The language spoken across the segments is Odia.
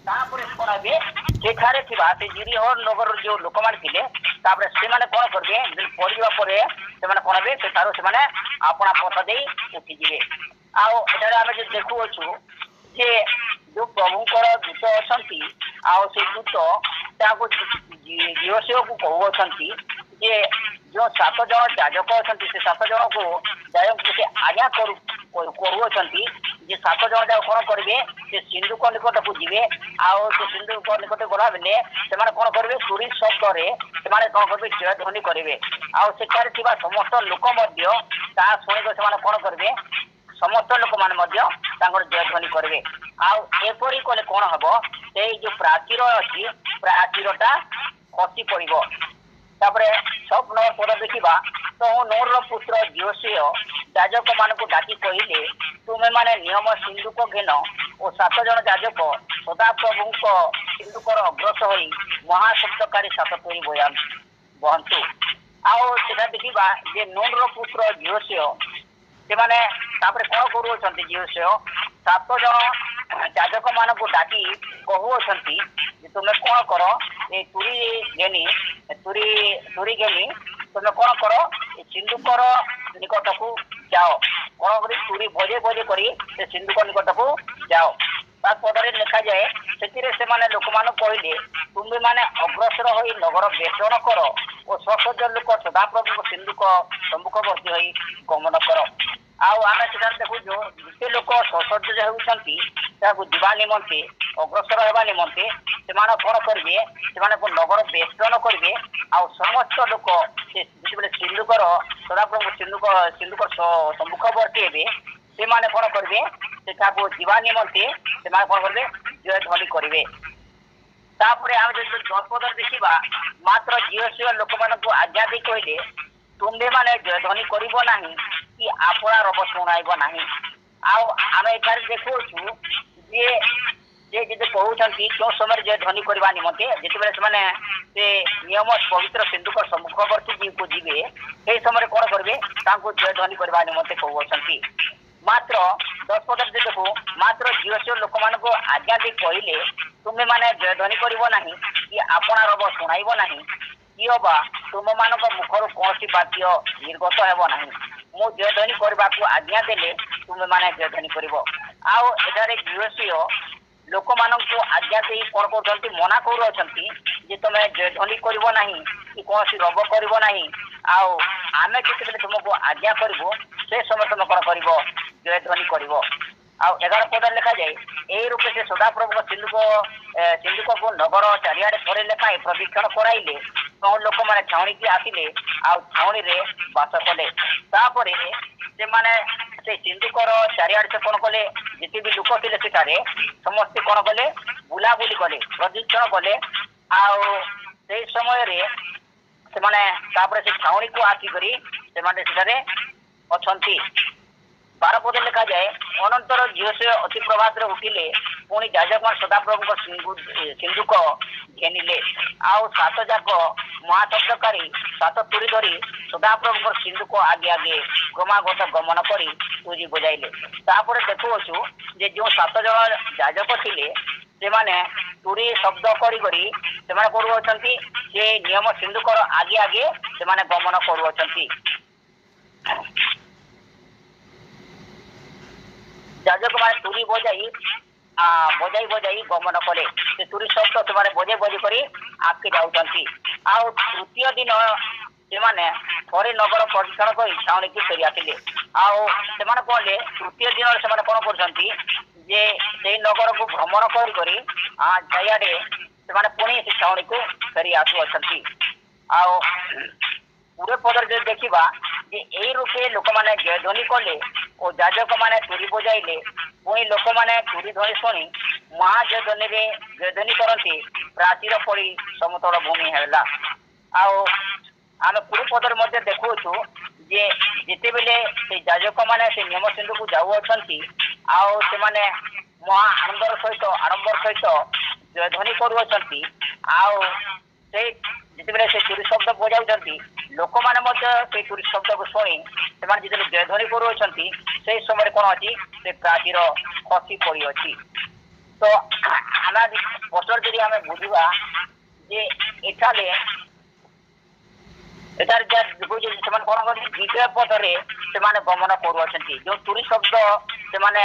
तापर कौन हे सेठारे से जिरीहर नगर जो लोक मैंने तापर से कौन करेंगे पड़ा पर कौन हे से अपना पथ दे उठीजे आम देखुचु जे जो प्रभुंर दूत अच्छा दूत जीवसेव को कहते जे जो 7 जन याजक अच्छा से 7 जन को याजक से आज्ञा करुँचे जे 7 जन जाक कौन करेंगे से सिंधुक निकट को जी से सिंधुक निकट गला बेले से कौन करेंगे तुरी शब्द से कौन करेंगे जय ध्वनि करेंगे आठ समस्त लोक शुणी से कौन करेंगे समस्त लोक मैंने जय ध्वनि करेंगे आपर कले कौन हम से जो प्राचीर अच्छी प्राचीरटा खसी पड़ तापर सब नंबर पद देखा तो नूर पुत्र जीवसीय याजक मान डाकी कहले तुम्हें माने नियम सिंधुक घेन और 7 जन याजक सदाप्रभु सिंधुकर अग्रस हो महाशब्दकारी 7 तुरी बहतु आटा देखा जे नूर पुत्र जीवसीय से कौन करुँच जीवसीय 7 जन याजक मान डाकी कहते तुम्हें कौन कर ये तुरी घेनी तुरी घेनी तुम्हें कौन कर सिंधुकर निकट को जाओ कौन कर तुरी भजे भजे कर सिंधुक निकट को जाओ पदरे लिखा जाए से लोक मान कहले तुम्हें माने अग्रसर हो नगर बेष्टन कर और ससज लोक सदाप्रभु सिंधुक सम्मुखवर्ती हो गमन कर आम से देखु जिते लोक ससज होती जावा निमंते अग्रसर होगा निमंते से कौन करेंगे से नगर बेष्टन करेंगे समस्त लोक जिते सिंधुकर सदाप्रभु सिंधुकर सम्मुखवर्ती हे से कौन करेंगे से जावा निमंते से कौन करेंगे जय ध्वनि करेंगे तापर आम जो 10 पद देखा मात्र जीवसीय लोक मान आज्ञा दी कहले तुम्हें माने जय ध्वनि करना कि आपणार रब शुणाइब ना आम एठार देखु जे कहते क्यों समय जय ध्वनि करने निमंते जिते से नियम पवित्र सिंधुक सम्मुखवर्ती को जी से समय कौन करेंगे जय ध्वनि करने निमंते कहते मात्र 10 पद देखो मात्र जीवसीय लोक मान आज्ञा दी कहले तुम्हें माने जय ध्वनि करना कि आपणार रब शुणाइब ना कि बा तुम मान मुखर कौन बाध्य निर्गत होना मु जय ध्वनि करने को आज्ञा देले तुम्हें माने जय ध्वनि कर जीवसीय लोक मान आज्ञा दे कौन कर मना कर तुम्हें जय ध्वनि करना कि कौन रब करना आम जिते तुमको आज्ञा करूँ से समय तुम कौन कर जय ध्वनि कर 11 पद लिखा जाए यही रूपे से सदाप्रभु सिंधुक को नगर चारिड़े थोड़े लेखाएं प्रशिक्षण कराइले लोक मैंने छाउणी की आसिले छाउणी रे बास कले तापर से सिंधुकर चारिड़े से कौन कले जिते भी लोक थे सेठारे समस्ते कौन कले बुलाबुली कले प्रशिक्षण कले से समय से छाउणी को आसिक से अच्छी 12 पद लिखा जाए अनंतर जीवसीय अति प्रभात उठिले पुणी याजक सदाप्रभु सिंधुक घेनिले 7 जाक महाशब्दकारी 7 तुरी धरी सदाप्रभु सिंधुक आगे आगे क्रमागत गमन कर तुरी बजाइले तापर देखुचु जे जो 7 जन याजक थे से तुरी शब्द करी नियम सिंधुकर आगे आगे से गमन कर याजक मैंने तुरी बजाई गमन कले से तुरी शब्द से बजे बजे कर आगे जाऊँगी तृतीय दिन से थे नगर प्रशिक्षण कर छाउणी की फेरी आसिले कहले तृतीय दिन से कौन कर नगर को भ्रमण कर चारिड़े से पुणी से छाउणी को फेरी आसुँच 20 पद देखा यही रूपे लोक मैंने जय ध्वनि कले और याजक मैंने तुरी बजाइले पुणी लोक मैंने तुरी ध्वनि शुणी महाजय ध्वनि जय ध्वनि करती प्राचीर पड़ी समतल भूमि है आम 20 पद देखुचु जे जिते बेले से याजक मैंने से नियम सिंधु को जाऊँगी से महा आडंबर सहित जय ध्वनि करुँच जिते से तुरी शब्द बजाऊँ लोक मैंने तुरी शब्द को शुणी से जिते जय ध्वनि करुँच से समय कौन अच्छी से प्राचीर खसी पड़ी अच्छी तो ଆମେ ପଛରେ ଯଦି ଆମେ ବୁଝିବା ଯେ ଏଠାରେ ଏଠାରେ ଯାହା ଦେଖୁଛନ୍ତି ସେମାନେ କଣ କରନ୍ତି ବିଜୟ ପଥରେ ସେମାନେ ଗମନ କରୁଅଛନ୍ତି ଯୋଉ ତୁରୀ ଶବ୍ଦ ସେମାନେ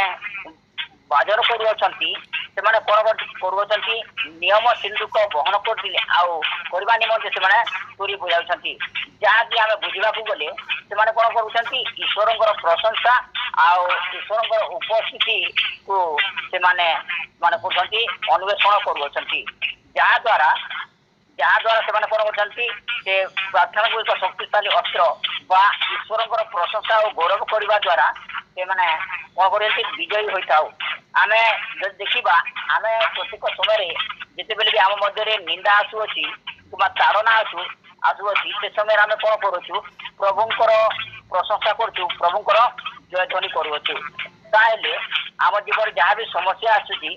ବାଜର କରୁଅଛନ୍ତି ସେମାନେ କଣ କରୁଅଛନ୍ତି ନିୟମ ସିନ୍ଧୁକ ବହନ କରୁଥିଲେ ଆଉ କରିବା ନିମନ୍ତେ ସେମାନେ ତୁରୀ ବୁଝାଉଛନ୍ତି ଯାହାକି ଆମେ ବୁଝିବାକୁ ଗଲେ ସେମାନେ କଣ କରୁଛନ୍ତି ଈଶ୍ୱରଙ୍କର ପ୍ରଶଂସା ଆଉ ଈଶ୍ୱରଙ୍କର ଉପସ୍ଥିତିକୁ ସେମାନେ ମାନେ କରୁଛନ୍ତି ଅନ୍ୱେଷଣ କରୁଅଛନ୍ତି ଯାହାଦ୍ୱାରା ସେମାନେ କଣ କରୁଛନ୍ତି ସେ ପ୍ରାର୍ଥନାକୁ ଏକ ଶକ୍ତିଶାଳୀ ଅସ୍ତ୍ର ବା ଈଶ୍ୱରଙ୍କର ପ୍ରଶଂସା ଓ ଗୌରବ କରିବା ଦ୍ୱାରା ସେମାନେ କଣ କରୁଛନ୍ତି ବିଜୟୀ ହୋଇଥାଉ ଆମେ ଯଦି ଦେଖିବା ଆମେ ପ୍ରତ୍ୟେକ ସମୟରେ ଯେତେବେଳେ ବି ଆମ ମଧ୍ୟରେ ନିନ୍ଦା ଆସୁଅଛି କିମ୍ବା ତାଡ଼ନା ଆସୁଅଛି ସେ ସମୟରେ ଆମେ କଣ କରୁଛୁ ପ୍ରଭୁଙ୍କର ପ୍ରଶଂସା କରୁଛୁ ପ୍ରଭୁଙ୍କର ଜୟଧ୍ୱନି କରୁଅଛୁ ତାହେଲେ ଆମ ଜୀବନରେ ଯାହା ବି ସମସ୍ୟା ଆସୁଛି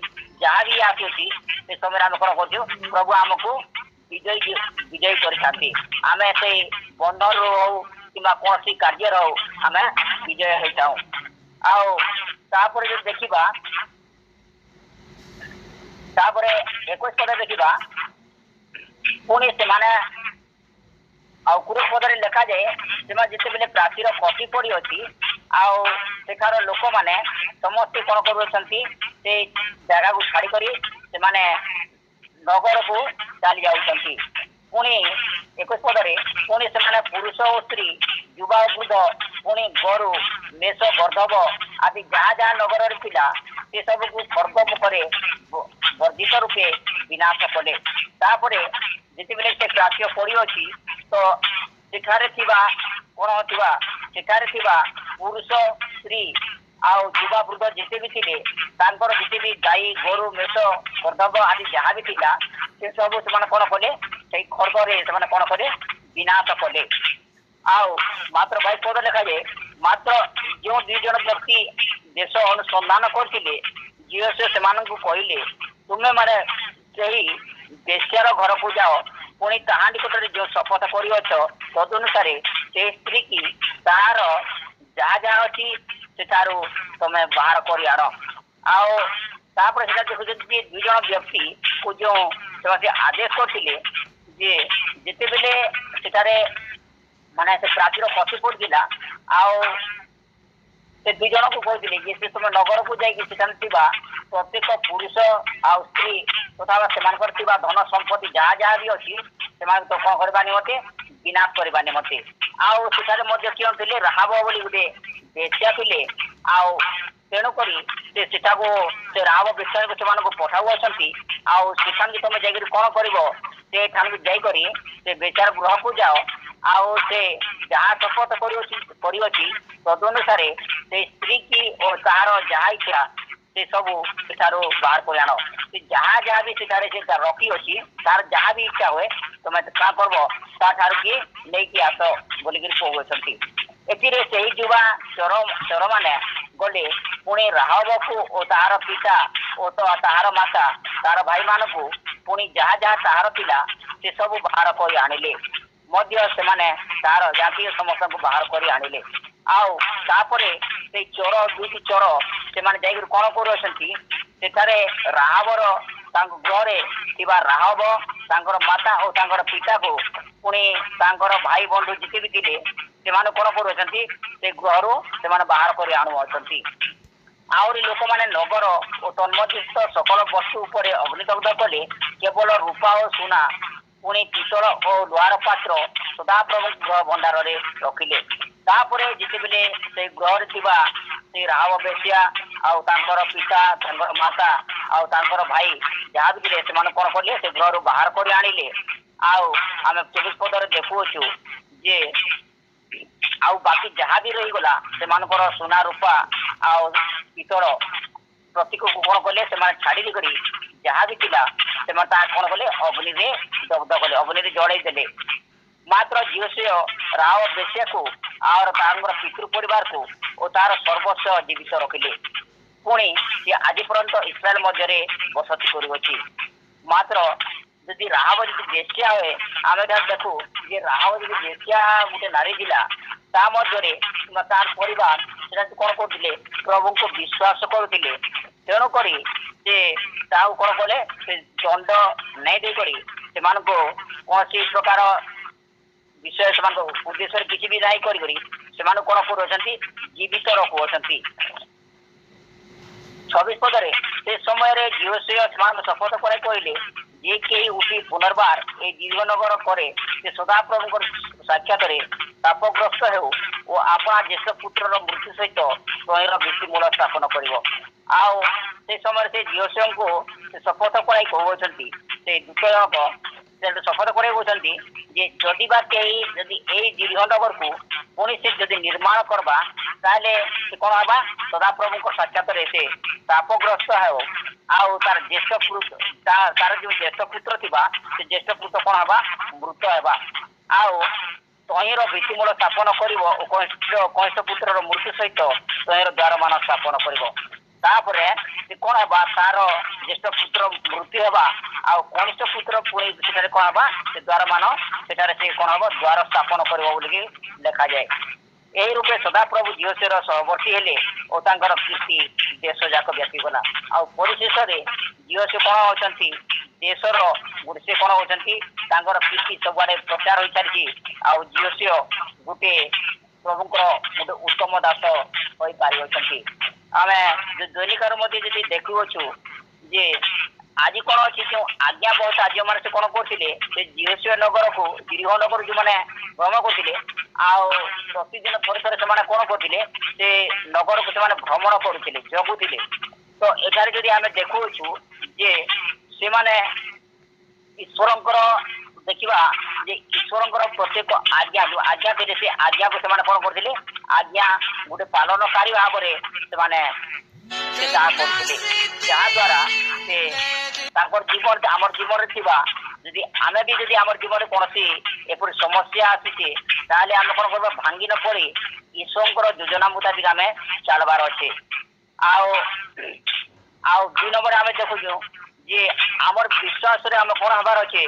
ଯାହା ବି ଆସୁଛି ସେ ସମୟରେ ଆମେ କଣ କରୁଛୁ ପ୍ରଭୁ ଆମକୁ ବିଜୟୀ କରିଥାନ୍ତି ଆମେ ସେଇ ବନ୍ଧନରୁ ହଉ କିମ୍ବା କୌଣସି କାର୍ଯ୍ୟରେ ହଉ ଆମେ ବିଜୟ ହେଇଥାଉ ଆଉ ତାପରେ ଯଦି ଦେଖିବା ତାପରେ 21 ପଦରେ ଦେଖିବା ପୁଣି ସେମାନେ ଆଉ 20 ପଦରେ ଲେଖାଯାଏ ସେମାନେ ଯେତେବେଳେ ପ୍ରାଚୀର ଖସି ପଡ଼ିଅଛି ଆଉ ସେଠାର ଲୋକମାନେ ସମସ୍ତେ କଣ କରୁଅଛନ୍ତି ସେ ଜାଗାକୁ ଛାଡ଼ିକରି ସେମାନେ ନଗରକୁ ଚାଲି ଯାଉଛନ୍ତି ପୁଣି 21 ପଦରେ ପୁଣି ସେମାନେ ପୁରୁଷ ଓ ସ୍ତ୍ରୀ ଯୁବା ଓ ବୃଦ୍ଧ ପୁଣି ଗୋରୁ ମେଷ ଗର୍ଦ୍ଧବ ଆଦି ଯାହା ଯାହା ନଗରରେ ଥିଲା ସେ ସବୁକୁ ସ୍ୱର୍ଗ ମୁଖରେ ବର୍ଦ୍ଧିତ ରୂପେ ବିନାଶ କଲେ ତାପରେ ଯେତେବେଳେ ସେ ପ୍ରାଚ୍ୟ ପଡ଼ିଅଛି ତ ସେଠାରେ ଥିବା ପୁରୁଷ ସ୍ତ୍ରୀ ଆଉ ଯୁବା ବୃଦ୍ଧ ଯେତେ ବି ଥିଲେ ତାଙ୍କର ଯେତେ ବି ଗାଈ ଗୋରୁ ମେଷ ଗର୍ଦ୍ଧବ ଆଦି ଯାହା ବି ଥିଲା ସେ ସବୁ ସେମାନେ କଣ କଲେ ସେଇ ଖର୍ଗରେ ସେମାନେ କଣ କଲେ ବିନାଶ କଲେ ଆଉ ମାତ୍ର 22 ପଦ ଲେଖାଯାଏ ମାତ୍ର ଯେଉଁ 2 ଜଣ ବ୍ୟକ୍ତି ଦେଶ ଅନୁସନ୍ଧାନ କରିଥିଲେ ଝିଅ ସେମାନଙ୍କୁ କହିଲେ ତୁମେ ମାନେ ସେହି ବେଶ୍ୟାର ଘରକୁ ଯାଅ ପୁଣି ତାହା ନିକଟରେ ଯେଉଁ ଶପଥ କରିଅଛ ତଦନୁସାରେ ସେ ସ୍ତ୍ରୀ କି ତାହାର ଯାହା ଯାହା ଅଛି ସେଠାରୁ ତମେ ବାହାର କରି ଆଣ ଆଉ ତାପରେ ସେଟା ଦେଖୁଛନ୍ତି ଯେ 2 ଜଣ ବ୍ୟକ୍ତିକୁ ଯେଉଁ ସେମାନେ ଆଦେଶ କରିଥିଲେ ଯେ ଯେତେବେଳେ ସେଠାରେ ମାନେ ସେ ପ୍ରାଚୀର ଖସି ପଡ଼ିଥିଲା ଆଉ ସେ 2 ଜଣଙ୍କୁ କହିଥିଲେ ଯେ ସେ ତୁମେ ନଗରକୁ ଯାଇକି ସେଠାରେ ଥିବା ପ୍ରତ୍ୟେକ ପୁରୁଷ ଆଉ ସ୍ତ୍ରୀ ତଥା ସେମାନଙ୍କର ଥିବା ଧନ ସମ୍ପତ୍ତି ଯାହା ଯାହା ବି ଅଛି ସେମାନଙ୍କୁ ତ କଣ କରିବା ନିମନ୍ତେ ବିନାଶ କରିବା ନିମନ୍ତେ ଆଉ ସେଠାରେ ମଧ୍ୟ କିଏ ଥିଲେ ରାହାବ ବୋଲି ଗୋଟେ ବେଶ୍ୟା ଥିଲେ ଆଉ ତେଣୁକରି ସେଠାକୁ ସେ ରାହାବ ବେଶ୍ୟାକୁ ସେମାନଙ୍କୁ ପଠାଉଅଛନ୍ତି ଆଉ ସେଠାକୁ ତମେ ଯାଇକରି କଣ କରିବ ସେଠାକୁ ଯାଇକରି ସେ ବେଶ୍ୟାର ଗୃହକୁ ଯାଅ ଆଉ ସେ ଯାହା ଶପଥ କରିଅଛି ତଦନୁସାରେ ସେ ସ୍ତ୍ରୀ କି ଓ ତାହାର ଯାହା ଇଚ୍ଛା ସେ ସବୁ ସେଠାରୁ ବାହାର କରି ଆଣ ସେ ଯାହା ବି ସେଠାରେ ସେ ରଖିଅଛି ତାର ଯାହା ବି ଇଚ୍ଛା ହୁଏ ତମେ କାଁ କରିବ ତାଠାରୁ କି ନେଇକି ଆସ ବୋଲିକିରି କହୁଅଛନ୍ତି ଏଥିରେ ସେହି ଯୁବା ଚୋରମାନେ ଗଲେ ପୁଣି ରାହବକୁ ଓ ତାହାର ପିତା ଓ ତାହାର ମାତା ତାହାର ଭାଇମାନଙ୍କୁ ପୁଣି ଯାହା ଯାହା ତାହାର ଥିଲା ସେ ସବୁ ବାହାର କରି ଆଣିଲେ ମଧ୍ୟ ସେମାନେ ତାହାର ଜାତୀୟ ସମସ୍ତଙ୍କୁ ବାହାର କରି ଆଣିଲେ ଆଉ ତାପରେ ସେଇ ଦୁଇଟି ଚୋର ସେମାନେ ଯାଇକରି କଣ କରୁଅଛନ୍ତି ସେଠାରେ ରାହାବର ତାଙ୍କ ଘରେ ଥିବା ରାହବ ତାଙ୍କର ମାତା ଓ ତାଙ୍କର ପିତାକୁ ପୁଣି ତାଙ୍କର ଭାଇ ବନ୍ଧୁ ଯେତେ ବି ଥିଲେ ସେମାନେ କଣ କରୁଅଛନ୍ତି ସେ ଗୃହରୁ ସେମାନେ ବାହାର କରି ଆଣୁଅଛନ୍ତି ଆହୁରି ଲୋକମାନେ ନଗର ଓ ତନ୍ମଧ୍ୟସ୍ଥ ସକଳ ବସ୍ତୁ ଉପରେ ଅଗ୍ନିଦଗ୍ଧ କଲେ କେବଳ ରୂପା ଓ ସୁନା ପୁଣି ପିତ୍ତଳ ଓ ଲୁହାର ପାତ୍ର ସଦାପ୍ରଭୁ ଗୃହ ଭଣ୍ଡାରରେ ରଖିଲେ ତାପରେ ଯେତେବେଳେ ସେ ଗୃହରେ ଥିବା ସେ ରାହବ ବେଶ୍ୟା ଆଉ ତାଙ୍କର ପିତା ତାଙ୍କର ମାତା ଆଉ ତାଙ୍କର ଭାଇ ଯାହା ବି ଥିଲେ ସେମାନେ କଣ କଲେ ସେ ଗୃହରୁ ବାହାର କରି ଆଣିଲେ ଆଉ ଆମେ 24 ପଦରେ ଦେଖୁଅଛୁ ଯେ ଆଉ ବାକି ଯାହା ବି ରହିଗଲା ସେମାନଙ୍କର ସୁନା ରୂପା ଆଉ ପିତ୍ତଳ ପ୍ରତୀକକୁ କଣ କଲେ ସେମାନେ ଛାଡ଼ି କରି ଯାହା ବି ଥିଲା ସେମାନେ ତାହା କଣ କଲେ ଅଗ୍ନିରେ ଦଗ୍ଧ କଲେ ଅଗ୍ନିରେ ଜଳେଇ ଦେଲେ ମାତ୍ର ଝିଅ ରାହବ ବେଶ୍ୟାକୁ ଆଉ ତାଙ୍କର ପିତୃ ପରିବାରକୁ ଓ ତାର ସର୍ବସ୍ୱ ଜୀବିତ ରଖିଲେ ପୁଣି ସେ ଆଜି ପର୍ଯ୍ୟନ୍ତ ଇସ୍ରାଏଲ ମଧ୍ୟରେ ବସତି କରୁଅଛି ମାତ୍ର ଯଦି ରାହବ ଯଦି ବେଶ୍ୟା ହୁଏ ଆମେ ଦେଖୁ ଯେ ରାହବ ଯଦି ବେଶ୍ୟା ଗୋଟେ ନାରୀ ଥିଲା ତା ମଧ୍ୟରେ ତାର ପରିବାର ସେଟା କଣ କରୁଥିଲେ ପ୍ରଭୁଙ୍କୁ ବିଶ୍ୱାସ କରୁଥିଲେ ତେଣୁକରି ସେ ତାହାକୁ କଣ କଲେ ସେ ଦଣ୍ଡ ନାଇଁ ଦେଇକରି ସେମାନଙ୍କୁ କୌଣସି ପ୍ରକାର ବିଷୟ ସେମାନଙ୍କ ଉଦ୍ଦେଶ୍ୟରେ କିଛି ବି ନାହିଁ କରି ସେମାନଙ୍କୁ କଣ କରୁଅଛନ୍ତି ଜୀବିତ ରଖୁଅଛନ୍ତି। 26 ପଦରେ ସେ ସମୟରେ ଝିଅସିଅ ସେମାନଙ୍କୁ ଶପଥ କରାଇ କହିଲେ ଯେ କେହି ଉଠି ପୁନର୍ବାର এই ଜୀବନଗର କରେ ସେ ସଦାପ୍ରଭୁଙ୍କର ସାକ୍ଷାତରେ ତାପଗ୍ରସ୍ତ ହେଉ ଓ ଆପଣା ଜ୍ୟେଷ୍ଠ ପୁତ୍ରର ମୃତ୍ୟୁ ସହିତ ସ୍ୱୟଂର ଭିତ୍ତିମୂଳ ସ୍ଥାପନ କରିବ। ଆଉ ସେ ସମୟରେ ସେ ଝିଅସିଅଙ୍କୁ ସେ ଶପଥ କରାଇ କହୁଅଛନ୍ତି ସେ ଦୂତ ଜଣକ ଶପଥ କରାଇ କହୁଛନ୍ତି ଯେ ଯଦି ବା କେହି ଯଦି ଏଇ ଜୀବନଗରକୁ ପୁଣି ସେ ଯଦି ନିର୍ମାଣ କରବା ତାହେଲେ ସେ କଣ ହେବା ସଦାପ୍ରଭୁଙ୍କ ସାକ୍ଷାତରେ ସେ ତାପଗ୍ରସ୍ତ ହେଉ ଆଉ ତାର ଜ୍ୟେଷ୍ଠ ତାର ଯୋଉ ଜ୍ୟେଷ୍ଠ ପୁତ୍ର ଥିବା ସେ ଜ୍ୟେଷ୍ଠ ପୁତ୍ର କଣ ହେବା ମୃତ ହେବା ଆଉ ତହିଁର ଭିତ୍ତିମୂଳ ସ୍ଥାପନ କରିବ ଓ କନିଷ୍ଠ ପୁତ୍ରର ମୃତ୍ୟୁ ସହିତ ତହିଁର ଦ୍ୱାରମାନ ସ୍ଥାପନ କରିବ। ତାପରେ ସେ କଣ ହେବା ତାର ଜ୍ୟେଷ୍ଠ ପୁତ୍ର ମୃତ୍ୟୁ ହେବା ଆଉ କନିଷ୍ଠ ପୁତ୍ର ପୁଣି ସେଠାରେ କଣ ହେବା ସେ ଦ୍ୱାରମାନ ସେଠାରେ ସେ କଣ ହବ ଦ୍ୱାର ସ୍ଥାପନ କରିବ ବୋଲିକି ଲେଖାଯାଏ। ଏହି ରୂପେ ସଦାପ୍ରଭୁ ଝିଅସିର ସହବର୍ତ୍ତୀ ହେଲେ ଓ ତାଙ୍କର କୀର୍ତ୍ତି ଦେଶ ଯାକ ବ୍ୟାପିଗଲା। ଆଉ ପରିଶେଷରେ ଝିଅସି କଣ ହଉଛନ୍ତି ଦେଶର ସେ କଣ ହଉଛନ୍ତି ତାଙ୍କର କୀର୍ତ୍ତି ସବୁଆଡେ ପ୍ରଚାର ହୋଇସାରିଛି ଆଉ ଝିଅସିଅ ଗୋଟେ ପ୍ରଭୁଙ୍କର ଗୋଟେ ଉତ୍ତମ ଦାସ ହୋଇପାରିଅଛନ୍ତି। ଆମେ ଦୈନିକର ମଧ୍ୟ ଯଦି ଦେଖୁଅଛୁ ଯେ ଆଜି କଣ ଅଛି ଯୋଉ ଆଜ୍ଞା ବହୁତ ଯୋଉମାନେ ସେ କଣ କରୁଥିଲେ ସେ ଝିଅସିଅ ନଗରକୁ ଗିରିହ ନଗର ଯୋଉମାନେ ଭ୍ରମଣ କରୁଥିଲେ ଆଉ ପ୍ରତିଦିନ ଥରେ ଥରେ ସେମାନେ କଣ କରୁଥିଲେ ସେ ନଗରକୁ ସେମାନେ ଭ୍ରମଣ କରୁଥିଲେ ଜଗୁଥିଲେ। ତ ଏଠାରେ ଯଦି ଆମେ ଦେଖୁଅଛୁ ଯେ ସେମାନେ ଈଶ୍ୱରଙ୍କର ଦେଖିବା ଯେ ଈଶ୍ୱରଙ୍କର ପ୍ରତ୍ୟେକ ଆଜ୍ଞା ଯୋଉ ଆଜ୍ଞା ଦେଲେ ସେ ଆଜ୍ଞାକୁ ସେମାନେ କଣ କରୁଥିଲେ ଆଜ୍ଞା ଗୋଟେ ପାଳନକାରୀ ଭାବରେ ସେମାନେ ସେ ତାହା କରୁଥିଲେ ଯାହା ଦ୍ୱାରା ସେ ତାଙ୍କର ଜୀବନ ଆମର ଜୀବନରେ ଥିବା ଯଦି ଆମେ ବି ଯଦି ଆମର ଜୀବନରେ କୌଣସି ଏପରି ସମସ୍ୟା ଆସିଛି ତାହେଲେ ଆମେ କଣ କରିବା ଭାଙ୍ଗି ନ ପଡି ଈଶ୍ୱରଙ୍କର ଯୋଜନା ମୁତାବିକ ଆମେ ଚାଲବାର ଅଛି। ଆଉ 2 ନମ୍ବର ଆମେ ଦେଖୁଛୁ ଯେ ଆମର ବିଶ୍ୱାସରେ ଆମେ କଣ ହବାର ଅଛି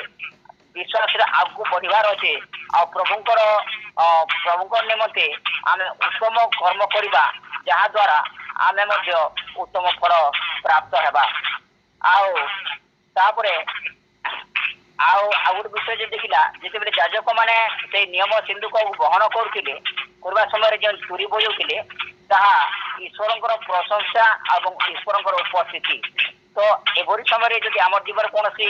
ବିଶ୍ୱାସରେ ଆଗକୁ ବଢିବାର ଅଛି ଆଉ ପ୍ରଭୁଙ୍କର ନିମନ୍ତେ ଆମେ ଉତ୍ତମ କର୍ମ କରିବା ଯାହା ଦ୍ୱାରା ଆମେ ମଧ୍ୟ ଉତ୍ତମ ଫଳ ପ୍ରାପ୍ତ ହେବା। ଆଉ ତାପରେ ଆଉ ଗୋଟେ ବିଷୟ ଯଦି ଦେଖିଲା ଯେତେବେଳେ ଯାଜକ ମାନେ ସେଇ ନିୟମ ସିନ୍ଦୁକକୁ ବହନ କରିବା ସମୟରେ ଯେଉଁ ଚୁରି ବଜାଉଥିଲେ ତାହା ଈଶ୍ୱରଙ୍କର ପ୍ରଶଂସା ଏବଂ ଈଶ୍ୱରଙ୍କର ଉପସ୍ଥିତି। ତ ଏଭଳି ସମୟରେ ଯଦି ଆମର ଜୀବନରେ କୌଣସି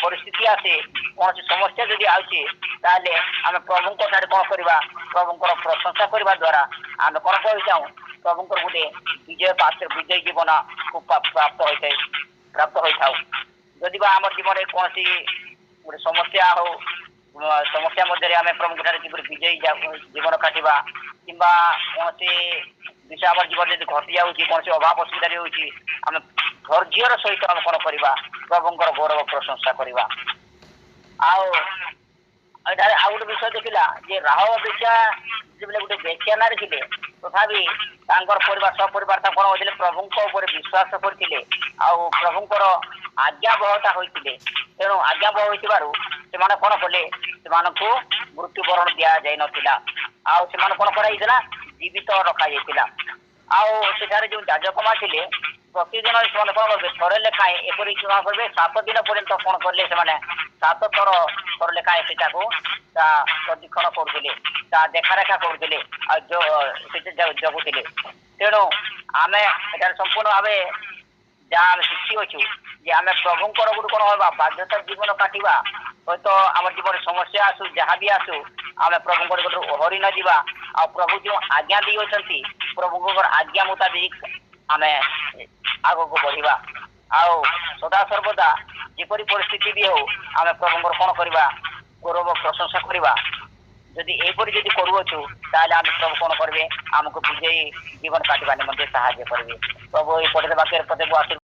ପରିସ୍ଥିତି ଆସେ କୌଣସି ସମସ୍ୟା ଯଦି ଆସୁଛି ତାହେଲେ ଆମେ ପ୍ରଭୁଙ୍କ ଠାରେ କଣ କରିବା ପ୍ରଭୁଙ୍କର ପ୍ରଶଂସା କରିବା ଦ୍ୱାରା ଆମେ କଣ କହିଥାଉ ପ୍ରଭୁଙ୍କର ଗୋଟେ ବିଜୟ ଜୀବନ ପ୍ରାପ୍ତ ହୋଇଥାଉ। ଯଦି ବା ଆମର ଜୀବନରେ କୌଣସି ଗୋଟେ ସମସ୍ୟା ହଉ ସମସ୍ୟା ମଧ୍ୟରେ ଆମେ ପ୍ରଭୁଙ୍କ ଠାରେ କିପରି ବିଜୟୀ ଜୀବନ କାଟିବା କିମ୍ବା କୌଣସି ବିଷୟ ଆମର ଜୀବନ ଯଦି ଘଟି ଯାଉଛି କୌଣସି ଅଭାବ ଅସୁବିଧା ହେଉଛି ଆମେ ଧୈର୍ଯ୍ୟର ସହିତ ଆମେ କଣ କରିବା ପ୍ରଭୁଙ୍କର ଗୌରବ ପ୍ରଶଂସା କରିବା। ଆଉ ଏଠାରେ ଆଉ ଗୋଟେ ବିଷୟ ଦେଖିଲା ଯେ ରାହବ ବେଶ୍ୟା ଯେତେବେଳେ ଗୋଟେ ବେଶ୍ୟା ନାରୀ ଥିଲେ ତଥାପି ତାଙ୍କର ସପରିବାର ତା କଣ ହୋଇଥିଲେ ପ୍ରଭୁଙ୍କ ଉପରେ ବିଶ୍ୱାସ କରିଥିଲେ ଆଉ ପ୍ରଭୁଙ୍କର ଆଜ୍ଞାବହତା ହୋଇଥିଲେ। ତେଣୁ ଆଜ୍ଞାବହ ହୋଇଥିବାରୁ ସେମାନେ କଣ କଲେ ସେମାନଙ୍କୁ ମୃତ୍ୟୁବରଣ ଦିଆଯାଇ ନଥିଲା ଆଉ ସେମାନଙ୍କୁ କଣ କରାଯାଇଥିଲା ଜୀବିତ ରଖାଯାଇଥିଲା। ଆଉ ସେଠାରେ ଯୋଉ ଯାଜକମା ଥିଲେ ପ୍ରତିଦିନ ସେମାନେ କଣ କରିବେ ଥରେ ଲେଖାଏଁ ଏପରି କଣ କରିବେ 7 ଦିନ ପର୍ଯ୍ୟନ୍ତ କଣ କଲେ ସେମାନେ 7 ଥର ଲେଖାଏଁ ସେଟାକୁ ତା ପ୍ରଦକ୍ଷିଣ କରୁଥିଲେ ତା ଦେଖାରେଖା କରୁଥିଲେ ଆଉ ସେଠି ଜଗୁଥିଲେ। ତେଣୁ ଆମେ ଏଠାରେ ସମ୍ପୂର୍ଣ୍ଣ ଭାବେ ଯାହା ଆମେ ଶିଖି ଅଛୁ ଯେ ଆମେ ପ୍ରଭୁଙ୍କର ଗୋଟେ କଣ ହବା ବାଧ୍ୟତା ଜୀବନ କାଟିବା ହয়তো ଆମ ଜୀବନରେ ସମସ୍ୟା ଆସୁ ଯାହା ବି ଆସୁ ଆମେ ପ୍ରଭୁଙ୍କର ଗୋଟେ ଓହରି ନ ଯିବା ଆଉ ପ୍ରଭୁ ଯେଉଁ ଆଜ୍ଞା ଦେଇଅଛନ୍ତି ପ୍ରଭୁଙ୍କର ଆଜ୍ଞା ମୁତାବିକ ଆମେ ଆଗକୁ ବଢିବା ଆଉ ସଦା ସର୍ବଦା ଯେପରି ପରିସ୍ଥିତି ବି ହଉ ଆମେ ପ୍ରଭୁଙ୍କର କଣ କରିବା ଗୌରବ ପ୍ରଶଂସା କରିବା। ଯଦି ଏହିପରି ଯଦି କରୁଅଛୁ ତାହେଲେ ଆମେ ପ୍ରଭୁ କଣ କରିବେ ଆମକୁ ବିଜୟୀ ଜୀବନ କାଟିବା ନିମନ୍ତେ ସାହାଯ୍ୟ କରିବେ। ପ୍ରଭୁ ଏଇ ପଠେଇବା ବାକ୍ୟରେ ପ୍ରତ୍ୟେକ